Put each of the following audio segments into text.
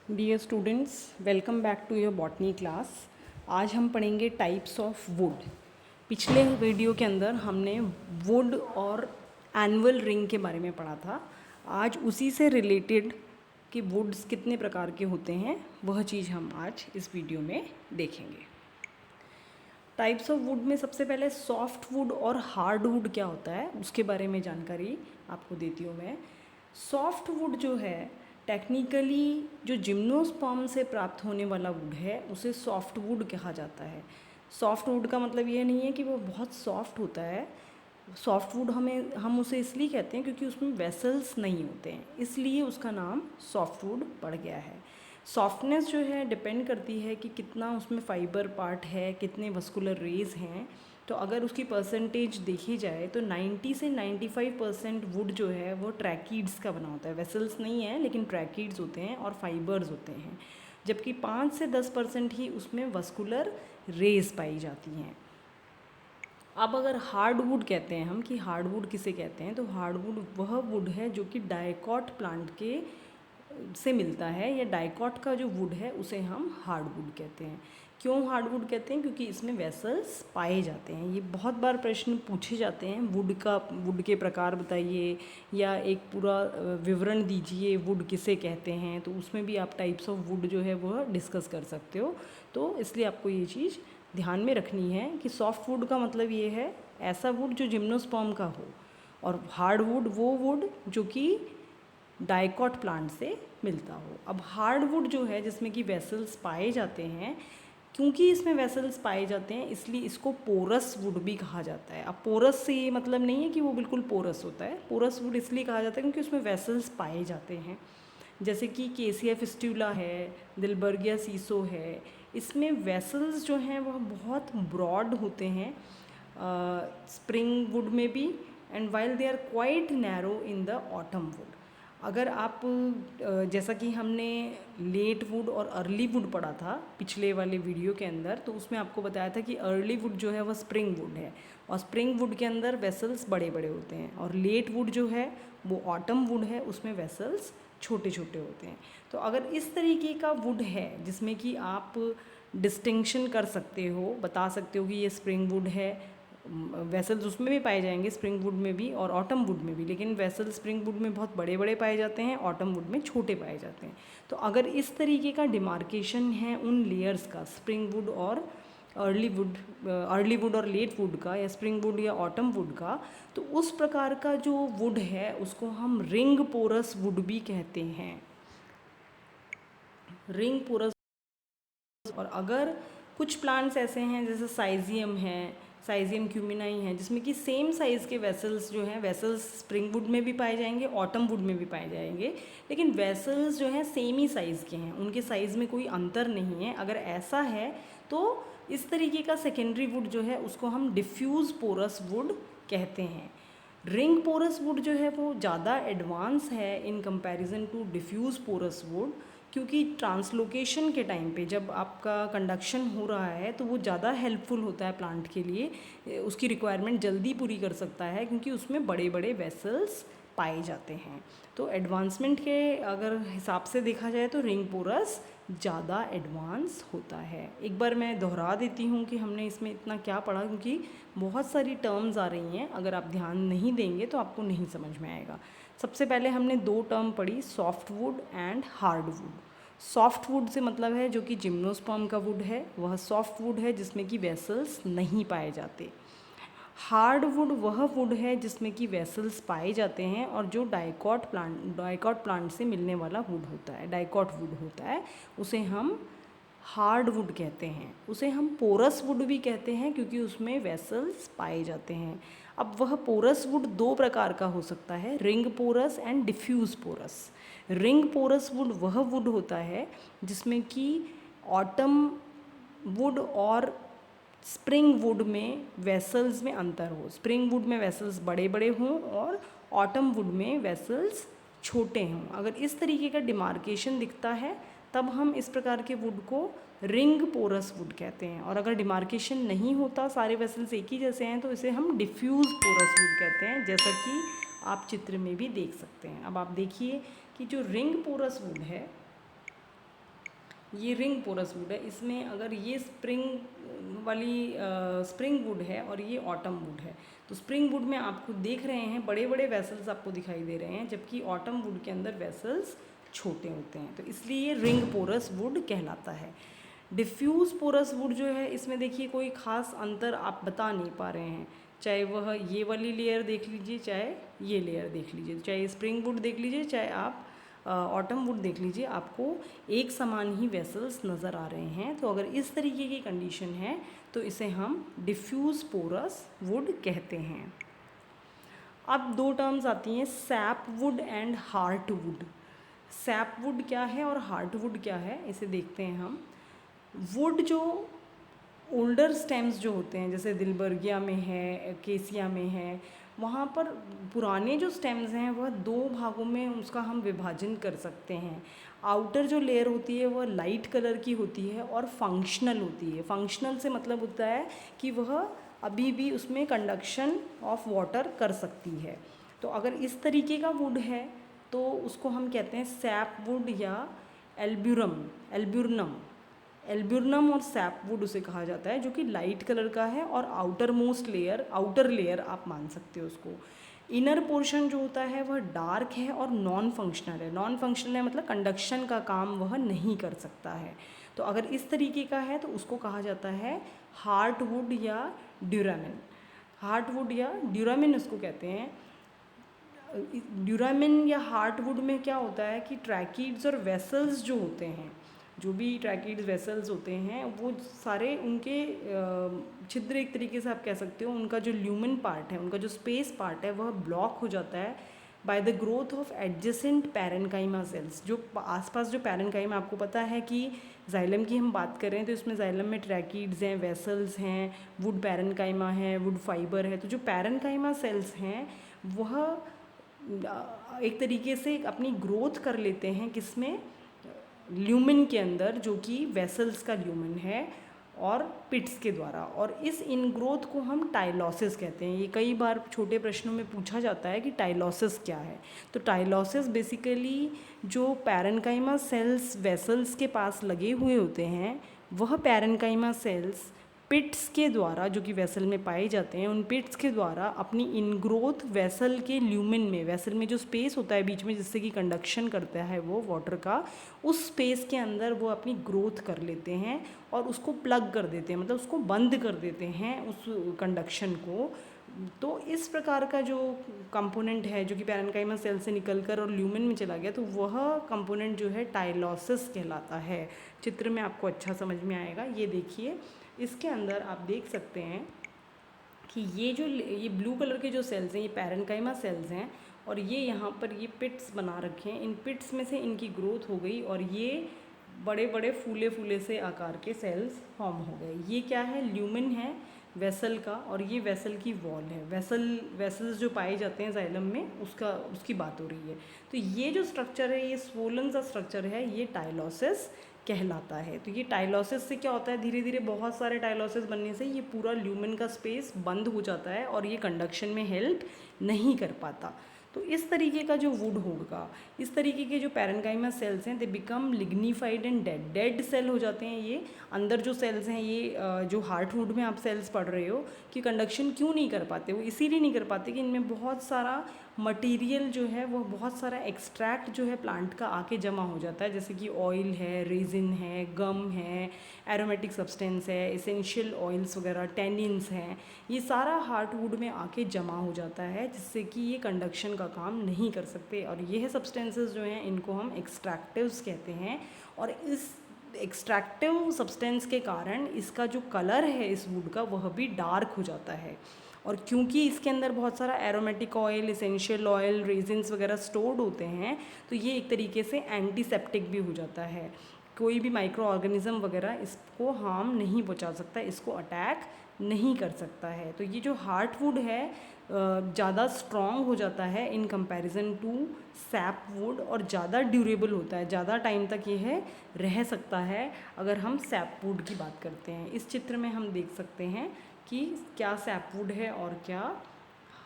Dear students, welcome back to your botany class. आज हम पढ़ेंगे टाइप्स ऑफ वुड। पिछले वीडियो के अंदर हमने वुड और एनुअल रिंग के बारे में पढ़ा था। आज उसी से रिलेटेड कि वुड्स कितने प्रकार के होते हैं वह चीज़ हम आज इस वीडियो में देखेंगे। टाइप्स ऑफ वुड में सबसे पहले सॉफ्ट वुड और हार्ड वुड क्या होता है उसके बारे में जानकारी आपको देती हूँ मैं। सॉफ्ट वुड जो है टेक्निकली जो जिम्नोस्पर्म से प्राप्त होने वाला वुड है उसे सॉफ्ट वुड कहा जाता है। सॉफ्ट वुड का मतलब ये नहीं है कि वो बहुत सॉफ्ट होता है। सॉफ्ट वुड हम उसे इसलिए कहते हैं क्योंकि उसमें वेसल्स नहीं होते हैं, इसलिए उसका नाम सॉफ्ट वुड पड़ गया है। सॉफ्टनेस जो है डिपेंड करती है कि कितना उसमें फाइबर पार्ट है, कितने वस्कुलर रेज हैं। तो अगर उसकी परसेंटेज देखी जाए तो 90 से 95% वुड जो है वो ट्रैकीड्स का बना होता है। वेसल्स नहीं है लेकिन ट्रैकीड्स होते हैं और फाइबर्स होते हैं, जबकि 5 से 10% ही उसमें वस्कुलर रेज पाई जाती हैं। अब अगर हार्डवुड कहते हैं हम कि हार्डवुड किसे कहते हैं, तो हार्डवुड वह वुड है जो कि डाइकॉट प्लांट के से मिलता है, या डाइकॉट का जो वुड है उसे हम हार्डवुड कहते हैं। क्यों हार्डवुड कहते हैं? क्योंकि इसमें वेसल्स पाए जाते हैं। ये बहुत बार प्रश्न पूछे जाते हैं, वुड के प्रकार बताइए या एक पूरा विवरण दीजिए, वुड किसे कहते हैं। तो उसमें भी आप टाइप्स ऑफ वुड जो है वह डिस्कस कर सकते हो। तो इसलिए आपको ये चीज़ ध्यान में रखनी है कि सॉफ्ट वुड का मतलब ये है ऐसा वुड जो जिम्नोस्पर्म का हो, और हार्ड वुड वो वुड जो कि डाइकॉट प्लांट से मिलता हो। अब हार्डवुड जो है जिसमें कि वेसल्स पाए जाते हैं, क्योंकि इसमें वेसल्स पाए जाते हैं इसलिए इसको पोरस वुड भी कहा जाता है। अब पोरस से ये मतलब नहीं है कि वो बिल्कुल पोरस होता है। पोरस वुड इसलिए कहा जाता है क्योंकि उसमें वेसल्स पाए जाते हैं, जैसे कि केसिया फिस्टुला है, दिलबर्गिया सीसो है। इसमें वेसल्स जो हैं वह बहुत ब्रॉड होते हैं, स्प्रिंग वुड में भी, and while they are quite narrow in the autumn wood. अगर आप जैसा कि हमने लेट वुड और अर्ली वुड पढ़ा था पिछले वाले वीडियो के अंदर, तो उसमें आपको बताया था कि अर्ली वुड जो है वह स्प्रिंग वुड है, और स्प्रिंग वुड के अंदर वेसल्स बड़े बड़े होते हैं, और लेट वुड जो है वो ऑटम वुड है, उसमें वेसल्स छोटे छोटे होते हैं। तो अगर इस तरीके का वुड है जिसमें कि आप डिस्टिंक्शन कर सकते हो, बता सकते हो कि ये स्प्रिंग वुड है, वेसल्स उसमें भी पाए जाएंगे स्प्रिंग वुड में भी और ऑटम वुड में भी, लेकिन वेसल स्प्रिंग वुड में बहुत बड़े बड़े पाए जाते हैं, ऑटम वुड में छोटे पाए जाते हैं। तो अगर इस तरीके का डिमार्केशन है उन लेयर्स का, स्प्रिंग वुड और अर्ली वुड और लेट वुड का, या स्प्रिंग वुड या ऑटम वुड का, तो उस प्रकार का जो वुड है उसको हम रिंग पोरस वुड भी कहते हैं। Ring porous. और अगर कुछ प्लांट्स ऐसे हैं जैसे साइजियम है, साइजियम क्यूमिनाई है, जिसमें कि सेम साइज़ के वेसल्स जो हैं, वेसल्स स्प्रिंग वुड में भी पाए जाएंगे, ऑटम वुड में भी पाए जाएंगे, लेकिन वेसल्स जो हैं सेम ही साइज़ के हैं, उनके साइज़ में कोई अंतर नहीं है। अगर ऐसा है तो इस तरीके का सेकेंडरी वुड जो है उसको हम डिफ्यूज़ पोरस वुड कहते हैं। रिंग पोरस वुड जो है वो ज़्यादा एडवांस है in comparison to diffuse porous wood, क्योंकि ट्रांसलोकेशन के टाइम पे जब आपका कंडक्शन हो रहा है तो वो ज़्यादा हेल्पफुल होता है प्लांट के लिए, उसकी रिक्वायरमेंट जल्दी पूरी कर सकता है क्योंकि उसमें बड़े बड़े वेसल्स पाए जाते हैं। तो एडवांसमेंट के अगर हिसाब से देखा जाए तो रिंग पोरस ज़्यादा एडवांस होता है। एक बार मैं दोहरा देती हूँ कि हमने इसमें इतना क्या पढ़ा, क्योंकि बहुत सारी टर्म्स आ रही हैं, अगर आप ध्यान नहीं देंगे तो आपको नहीं समझ में आएगा। सबसे पहले हमने दो टर्म पढ़ी, soft wood and hard would. Soft would say मतलब है जो कि जिम्नोस्पर्म का वुड है, वह सॉफ्ट वुड है जिसमें कि वेसल्स नहीं पाए जाते। हार्ड वुड वह वुड है जिसमें कि वेसल्स पाए जाते हैं, और जो डाइकॉट प्लांट से मिलने वाला वुड होता है, डाइकॉट वुड होता है, उसे हम हार्ड वुड कहते हैं। उसे हम पोरस वुड भी कहते हैं क्योंकि उसमें वेसल्स पाए जाते हैं। अब वह पोरस वुड दो प्रकार का हो सकता है, ring porous and diffuse porous. Ring porous wood वह वुड होता है जिसमें कि ऑटम वुड और स्प्रिंग वुड में वेसल्स में अंतर हो। स्प्रिंग वुड में वेसल्स बड़े बड़े हों और ऑटम वुड में वेसल्स छोटे हों। अगर इस तरीके का डिमार्केशन दिखता है तब हम इस प्रकार के वुड को रिंग पोरस वुड कहते हैं, और अगर डिमार्केशन नहीं होता, सारे वेसल्स एक ही जैसे हैं, तो इसे हम डिफ्यूज़ पोरस वुड कहते हैं, जैसा कि आप चित्र में भी देख सकते हैं। अब आप देखिए कि जो रिंग पोरस वुड है ये रिंग पोरस वुड है। इसमें अगर ये स्प्रिंग वुड है और ये ऑटम वुड है, तो स्प्रिंग वुड में आपको देख रहे हैं बड़े बड़े वेसल्स आपको दिखाई दे रहे हैं, जबकि ऑटम वुड के अंदर वेसल्स छोटे होते हैं, तो इसलिए ये रिंग पोरस वुड कहलाता है। डिफ्यूज़ पोरस वुड जो है, इसमें देखिए कोई ख़ास अंतर आप बता नहीं पा रहे हैं, चाहे वह ये वाली लेयर देख लीजिए, चाहे ये लेयर देख लीजिए, चाहे स्प्रिंग वुड देख लीजिए, चाहे आप ऑटम वुड देख लीजिए, आपको एक समान ही वेसल्स नज़र आ रहे हैं। तो अगर इस तरीके की कंडीशन है तो इसे हम डिफ्यूज़ पोरस वुड कहते हैं। अब दो टर्म्स आती हैं, SAP would and heart would. SAP would क्या है और हार्ट वुड क्या है, इसे देखते हैं हम। वुड जो ओल्डर स्टेम्स जो होते हैं, जैसे दिलबर्गिया में है, केसिया में है, वहाँ पर पुराने जो स्टेम्स हैं वह दो भागों में उसका हम विभाजन कर सकते हैं। आउटर जो लेयर होती है वह लाइट कलर की होती है और फंक्शनल होती है। फंक्शनल से मतलब होता है कि वह अभी भी उसमें कंडक्शन ऑफ वाटर कर सकती है। तो अगर इस तरीके का वुड है तो उसको हम कहते हैं सैप वुड या एल्ब्यूरनम। एल्ब्यूरनम और सैप वुड उसे कहा जाता है, जो कि लाइट कलर का है और आउटर लेयर आप मान सकते हो उसको। इनर पोर्शन जो होता है वह डार्क है और नॉन फंक्शनल है। नॉन फंक्शनल है मतलब कंडक्शन का काम वह नहीं कर सकता है। तो अगर इस तरीके का है तो उसको कहा जाता है हार्ट वुड या ड्यूरामिन। हार्ट वुड या ड्यूरामिन उसको कहते हैं। ड्यूरामिन या हार्ट वुड में क्या होता है कि ट्रैकीड्स और वेसल्स जो होते हैं, जो भी ट्रैकीड्स वेसल्स होते हैं, वो सारे उनके छिद्र, एक तरीके से आप कह सकते हो, उनका जो ल्यूमन पार्ट है, उनका जो स्पेस पार्ट है, वह ब्लॉक हो जाता है by the growth of adjacent parenchyma cells. जो आसपास जो पैरेनकाइमा, आपको पता है कि जाइलम की हम बात करें तो इसमें जाइलम में ट्रैकीड्स हैं, वेसल्स हैं, वुड पैरेनकाइमा है, वुड फाइबर है। तो जो पैरेनकाइमा सेल्स हैं वह एक तरीके से अपनी ग्रोथ कर लेते हैं किसमें, ल्यूमन के अंदर, जो कि वेसल्स का ल्यूमन है, और पिट्स के द्वारा। और इस इनग्रोथ को हम टाइलॉसिस कहते हैं। ये कई बार छोटे प्रश्नों में पूछा जाता है कि टाइलॉसिस क्या है। तो टाइलॉसिस बेसिकली जो पैरेनकाइमा सेल्स वेसल्स के पास लगे हुए होते हैं, वह पैरेनकाइमा सेल्स पिट्स के द्वारा, जो कि वेसल में पाए जाते हैं, उन पिट्स के द्वारा अपनी इनग्रोथ वेसल के ल्यूमन में, वेसल में जो स्पेस होता है बीच में जिससे कि कंडक्शन करता है वो वाटर का, उस स्पेस के अंदर वो अपनी ग्रोथ कर लेते हैं और उसको प्लग कर देते हैं, मतलब उसको बंद कर देते हैं उस कंडक्शन को। तो इस प्रकार का जो कंपोनेंट है जो कि पैरेनकाइमा सेल से निकलकर और ल्यूमन में चला गया, तो वह कंपोनेंट जो है टाइलॉसिस कहलाता है। चित्र में आपको अच्छा समझ में आएगा। ये देखिए, इसके अंदर आप देख सकते हैं कि ये ब्लू कलर के जो सेल्स हैं ये पैरेनकाइमा सेल्स हैं, और ये यहाँ पर ये पिट्स बना रखे हैं। इन पिट्स में से इनकी ग्रोथ हो गई और ये बड़े बड़े फूले फूले से आकार के सेल्स फॉर्म हो गए। ये क्या है, ल्यूमन है वेसल का, और ये वेसल की वॉल है। वेसल्स जो पाए जाते हैं जाइलम में, उसकी बात हो रही है। तो ये जो स्ट्रक्चर है, ये स्वोलन सा स्ट्रक्चर है, ये टाइलॉसिस कहलाता है। तो ये टाइलॉसिस से क्या होता है, धीरे धीरे बहुत सारे टाइलॉसिस बनने से ये पूरा ल्यूमन का स्पेस बंद हो जाता है और ये कंडक्शन में हेल्प नहीं कर पाता। तो इस तरीके का जो वुड होगा, इस तरीके के जो पैरेनकाइमा सेल्स हैं, they become lignified and dead cell हो जाते हैं। ये अंदर जो सेल्स हैं, ये जो हार्ट वुड में आप सेल्स पढ़ रहे हो कि कंडक्शन क्यों नहीं कर पाते, वो इसीलिए नहीं कर पाते कि इनमें बहुत सारा मटेरियल जो है, वो बहुत सारा एक्सट्रैक्ट जो है प्लांट का आके जमा हो जाता है, जैसे कि ऑयल है, रेजिन है, गम है, एरोमेटिक सब्सटेंस है, एसेंशियल ऑयल्स वगैरह, टेनिन्स हैं, ये सारा हार्टवुड में आके जमा हो जाता है, जिससे कि ये कंडक्शन का काम नहीं कर सकते। और यह सब्सटेंसेस जो हैं इनको हम एक्सट्रैक्टिव्स कहते हैं। और इस एक्सट्रैक्टिव सब्सटेंस के कारण इसका जो कलर है इस वुड का, वह भी डार्क हो जाता है। और क्योंकि इसके अंदर बहुत सारा aromatic oil, essential oil, resins वगैरह स्टोर्ड होते हैं, तो ये एक तरीके से एंटीसेप्टिक भी हो जाता है। कोई भी माइक्रो ऑर्गेनिज्म वगैरह इसको हार्म नहीं पहुंचा सकता, इसको अटैक नहीं कर सकता है। तो ये जो हार्टवुड है ज़्यादा स्ट्रॉन्ग हो जाता है in comparison to sapwood, और ज़्यादा ड्यूरेबल होता है, ज़्यादा टाइम तक यह रह सकता है अगर हम सैप वुड की बात करते हैं। इस चित्र में हम देख सकते हैं कि क्या सैपवुड है और क्या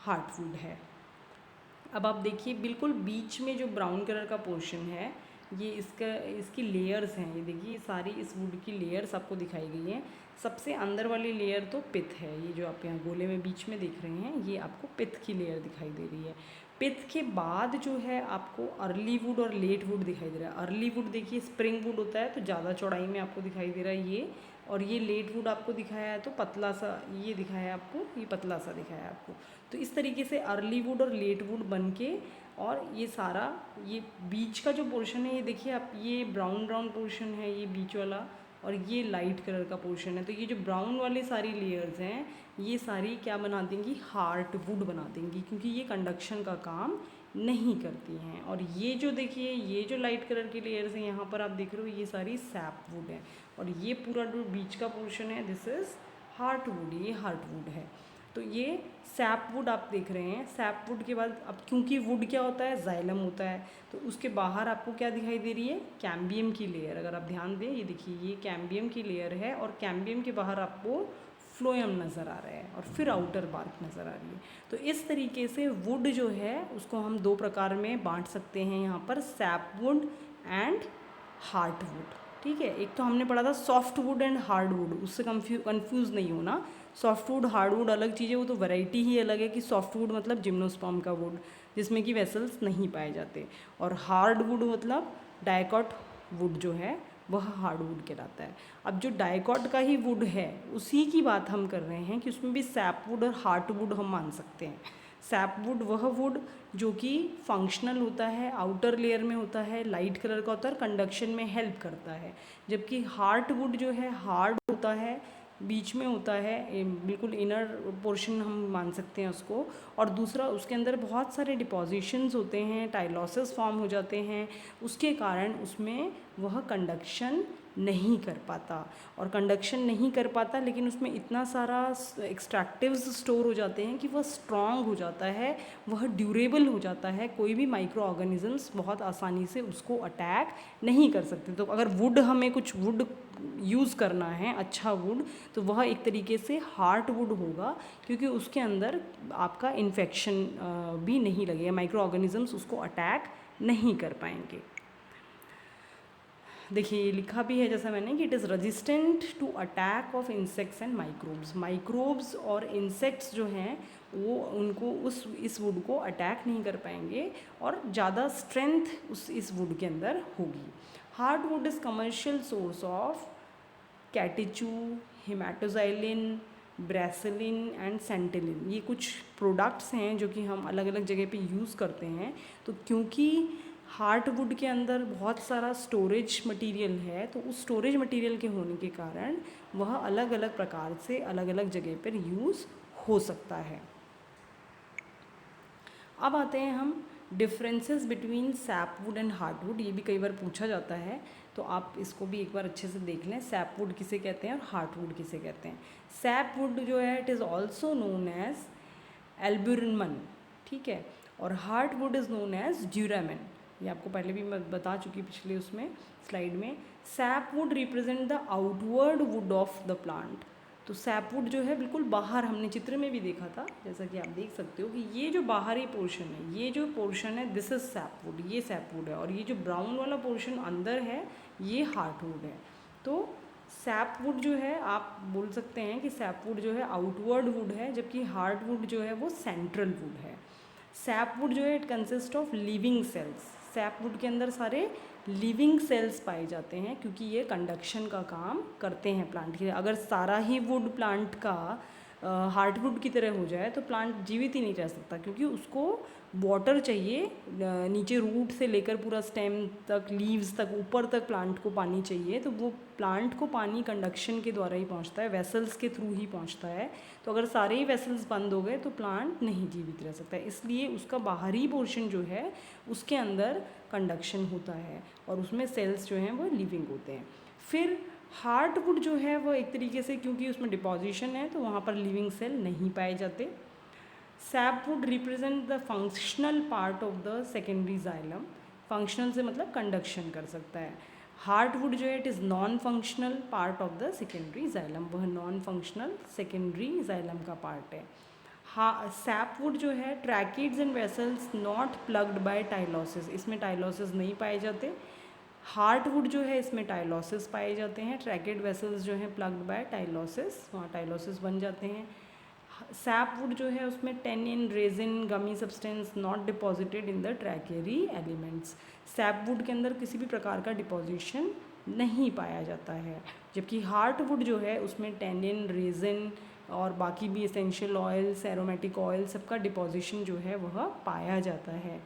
हार्टवुड है। अब आप देखिए, बिल्कुल बीच में जो ब्राउन कलर का पोर्शन है, ये इसकी लेयर्स हैं, ये देखिए सारी इस वुड की लेयर्स आपको दिखाई गई हैं। सबसे अंदर वाली लेयर तो पिथ है, ये जो आप यहाँ गोले में बीच में देख रहे हैं ये आपको पिथ की लेयर दिखाई दे रही है। पिथ के बाद जो है आपको अर्ली वुड और लेट वुड दिखाई दे रहा है। अर्ली वुड देखिए स्प्रिंग वुड होता है तो ज़्यादा चौड़ाई में आपको दिखाई दे रहा है ये, और ये लेट वुड आपको दिखाया है तो पतला सा ये दिखाया है आपको, ये पतला सा दिखाया है आपको। तो इस तरीके से अर्ली वुड और लेट वुड बन के, और ये सारा ये बीच का जो पोर्शन है ये देखिए आप, ये ब्राउन ब्राउन पोर्शन है ये बीच वाला, और ये लाइट कलर का पोर्शन है। तो ये जो ब्राउन वाली सारी लेयर्स हैं ये सारी क्या बना देंगी, हार्ट वुड बना देंगी, क्योंकि ये कंडक्शन का काम नहीं करती हैं। और ये जो देखिए ये जो लाइट कलर की लेयर्स हैं यहाँ पर आप देख रहे हो ये सारी सैप वुड है, और ये पूरा जो बीच का पोर्शन है दिस इज़ हार्ट वुड, ये हार्ट वुड है। तो ये सैप वुड आप देख रहे हैं। सैप वुड के बाद अब क्योंकि वुड क्या होता है, जाइलम होता है, तो उसके बाहर आपको क्या दिखाई दे रही है, कैम्बियम की लेयर। अगर आप ध्यान दें ये देखिए ये कैम्बियम की लेयर है, और कैम्बियम के बाहर आपको फ्लोएम नज़र आ रहा है, और फिर आउटर बार्क नज़र आ रही है। तो इस तरीके से वुड जो है उसको हम दो प्रकार में बांट सकते हैं यहाँ पर, SAP would and heart would. ठीक है, एक तो हमने पढ़ा था soft wood and hard would, उससे कंफ्यूज नहीं होना। सॉफ्ट वुड हार्ड वुड अलग चीज़ है, वो तो वैरायटी ही अलग है कि सॉफ्ट वुड मतलब जिम्नोस्पर्म का वुड जिसमें कि वेसल्स नहीं पाए जाते, और हार्ड वुड मतलब डाइकॉट वुड जो है वह हार्ड वुड कहलाता है। अब जो डाइकॉट का ही वुड है उसी की बात हम कर रहे हैं कि उसमें भी सैप वुड और हार्ट वुड हम मान सकते हैं। सैप वुड वह वुड जो कि फंक्शनल होता है, आउटर लेयर में होता है, लाइट कलर का होता है और कंडक्शन में हेल्प करता है, जबकि हार्ट वुड जो है हार्ड होता है, बीच में होता है, बिल्कुल इनर पोर्शन हम मान सकते हैं उसको। और दूसरा उसके अंदर बहुत सारे डिपॉजिशंस होते हैं, टाइलॉसेस फॉर्म हो जाते हैं, उसके कारण उसमें वह कंडक्शन नहीं कर पाता, और कंडक्शन नहीं कर पाता लेकिन उसमें इतना सारा एक्सट्रैक्टिव्स स्टोर हो जाते हैं कि वह स्ट्रॉन्ग हो जाता है, वह ड्यूरेबल हो जाता है, कोई भी माइक्रो ऑर्गेनिजम्स बहुत आसानी से उसको अटैक नहीं कर सकते। तो अगर वुड हमें कुछ वुड यूज़ करना है अच्छा वुड, तो वह एक तरीके से हार्ट वुड होगा, क्योंकि उसके अंदर आपका इन्फेक्शन भी नहीं लगेगा, माइक्रो ऑर्गेनिजम्स उसको अटैक नहीं कर पाएंगे। देखिए ये लिखा भी है जैसा मैंने कि it is resistant to attack of insects and microbes. Microbes और इंसेक्ट्स जो हैं वो उनको इस वुड को अटैक नहीं कर पाएंगे, और ज़्यादा स्ट्रेंथ इस वुड के अंदर होगी। Hard wood is commercial source of catechu, haematoxylin, brazilin and santalin. ये कुछ प्रोडक्ट्स हैं जो कि हम अलग अलग जगह पे यूज़ करते हैं। तो क्योंकि हार्ट वुड के अंदर बहुत सारा स्टोरेज मटेरियल है, तो उस स्टोरेज मटेरियल के होने के कारण वह अलग अलग प्रकार से अलग अलग जगह पर यूज़ हो सकता है। अब आते हैं हम differences between SAP would and heart would. ये भी कई बार पूछा जाता है, तो आप इसको भी एक बार अच्छे से देख लें, सैप वुड किसे कहते हैं और हार्ट वुड किसे कहते हैं। सैप वुड जो है it is also known as alburnum, ठीक है, और heart wood is known as duramen. ये आपको पहले भी मैं बता चुकी पिछले उसमें स्लाइड में। SAP would represent the outward would of the plant. तो सैप वुड जो है बिल्कुल बाहर, हमने चित्र में भी देखा था, जैसा कि आप देख सकते हो कि ये जो बाहरी पोर्शन है, ये जो पोर्शन है दिस इज सैप वुड, ये सैप वुड है, और ये जो ब्राउन वाला पोर्शन अंदर है ये हार्ट वुड है। तो सैप वुड जो है आप बोल सकते हैं कि सैप वुड जो है आउटवर्ड वुड है, जबकि हार्ट वुड जो है वो सेंट्रल वुड है। सैप वुड जो है it consist of living cells. SAP would के अंदर सारे लिविंग सेल्स पाए जाते हैं, क्योंकि ये कंडक्शन का काम करते हैं प्लांट के। अगर सारा ही वुड प्लांट का हार्टवुड की तरह हो जाए तो प्लांट जीवित ही नहीं रह सकता, क्योंकि उसको वाटर चाहिए, नीचे रूट से लेकर पूरा स्टेम तक, लीव्स तक, ऊपर तक प्लांट को पानी चाहिए। तो वो प्लांट को पानी कंडक्शन के द्वारा ही पहुंचता है, वेसल्स के थ्रू ही पहुंचता है। तो अगर सारे ही वेसल्स बंद हो गए तो प्लांट नहीं जीवित रह सकता है। इसलिए उसका बाहरी पोर्शन जो है उसके अंदर कंडक्शन होता है, और उसमें सेल्स जो हैं वो लिविंग होते हैं। फिर हार्टवुड जो है वो एक तरीके से, क्योंकि उसमें डिपॉजिशन है तो वहाँ पर लिविंग सेल नहीं पाए जाते। Sapwood represent the functional part of the secondary xylem. Functional से मतलब कंडक्शन कर सकता है। हार्टवुड जो है it is non functional part of the secondary xylem, वह नॉन फंक्शनल सेकेंडरी जाइलम का पार्ट है। सैपवुड जो है tracheids and vessels not plugged by tylosis, इसमें टाइलोसिस नहीं पाए जाते। हार्टवुड जो है इसमें टाइलोसिस पाए जाते हैं, ट्रैकेड वेसल्स जो हैं प्लग्ड बाय टाइलोसिस, वहाँ टाइलोसिस बन जाते हैं। सैपवुड जो है उसमें tannin, resin, gummy substance not deposited in the tracheary elements. Sapwood के अंदर किसी भी प्रकार का डिपॉजिशन नहीं पाया जाता है, जबकि हार्टवुड जो है उसमें टेनिन, रेजिन और बाकी भी एसेंशियल ऑयल्स, एरोमेटिक ऑयल सबका डिपॉजिशन जो है वह पाया जाता है।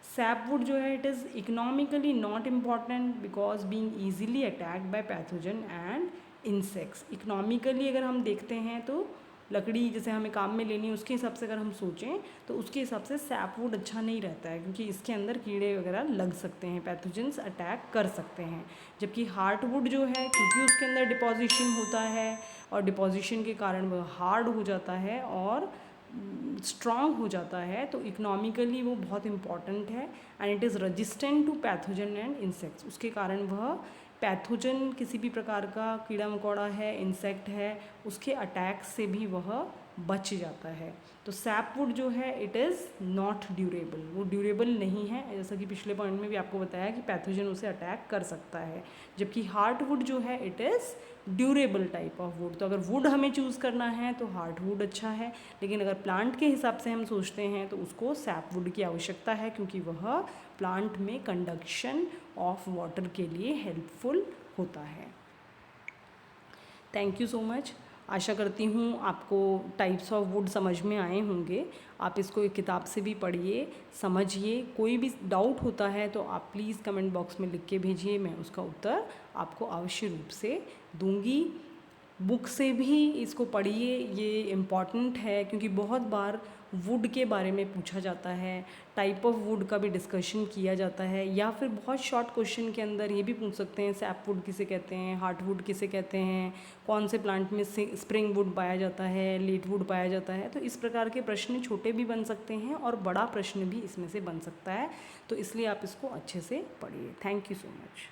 सैपवुड जो है it is economically not important because being easily attacked by pathogen and insects. Economically अगर हम देखते हैं तो लकड़ी जैसे हमें काम में लेनी है उसके हिसाब से अगर हम सोचें तो उसके हिसाब से सैपवुड अच्छा नहीं रहता है, क्योंकि इसके अंदर कीड़े वगैरह लग सकते हैं, पैथोजेंस अटैक कर सकते हैं। जबकि हार्टवुड जो है क्योंकि उसके अंदर डिपॉजिशन होता है और डिपॉजिशन के कारण वह हार्ड हो जाता है और स्ट्रॉन्ग हो जाता है, तो इकोनॉमिकली वो बहुत इम्पॉर्टेंट है and it is resistant to pathogen and insects. उसके कारण वह पैथोजन किसी भी प्रकार का कीड़ा मकोड़ा है, इंसेक्ट है, उसके अटैक से भी वह बच जाता है। तो सैपवुड जो है इट इज़ नॉट ड्यूरेबल, वो ड्यूरेबल नहीं है, जैसा कि पिछले पॉइंट में भी आपको बताया कि पैथोजन उसे अटैक कर सकता है। जबकि हार्टवुड जो है it is durable type of would. तो अगर वुड हमें चूज़ करना है तो हार्टवुड अच्छा है, लेकिन अगर प्लांट के हिसाब से हम सोचते हैं तो उसको सैपवुड की आवश्यकता है, क्योंकि वह प्लांट में कंडक्शन ऑफ वाटर के लिए हेल्पफुल होता है। Thank you so much. आशा करती हूँ आपको टाइप्स ऑफ वुड समझ में आए होंगे। आप इसको एक किताब से भी पढ़िए, समझिए। कोई भी डाउट होता है तो आप प्लीज़ कमेंट बॉक्स में लिख के भेजिए, मैं उसका उत्तर आपको अवश्य रूप से दूंगी। बुक से भी इसको पढ़िए, ये इम्पॉर्टेंट है, क्योंकि बहुत बार वुड के बारे में पूछा जाता है, टाइप ऑफ वुड का भी डिस्कशन किया जाता है, या फिर बहुत शॉर्ट क्वेश्चन के अंदर ये भी पूछ सकते हैं सैपवुड किसे कहते हैं, हार्टवुड किसे कहते हैं, कौन से प्लांट में स्प्रिंग वुड पाया जाता है, लेट वुड पाया जाता है। तो इस प्रकार के प्रश्न छोटे भी बन सकते हैं और बड़ा प्रश्न भी इसमें से बन सकता है, तो इसलिए आप इसको अच्छे से पढ़िए। Thank you so much.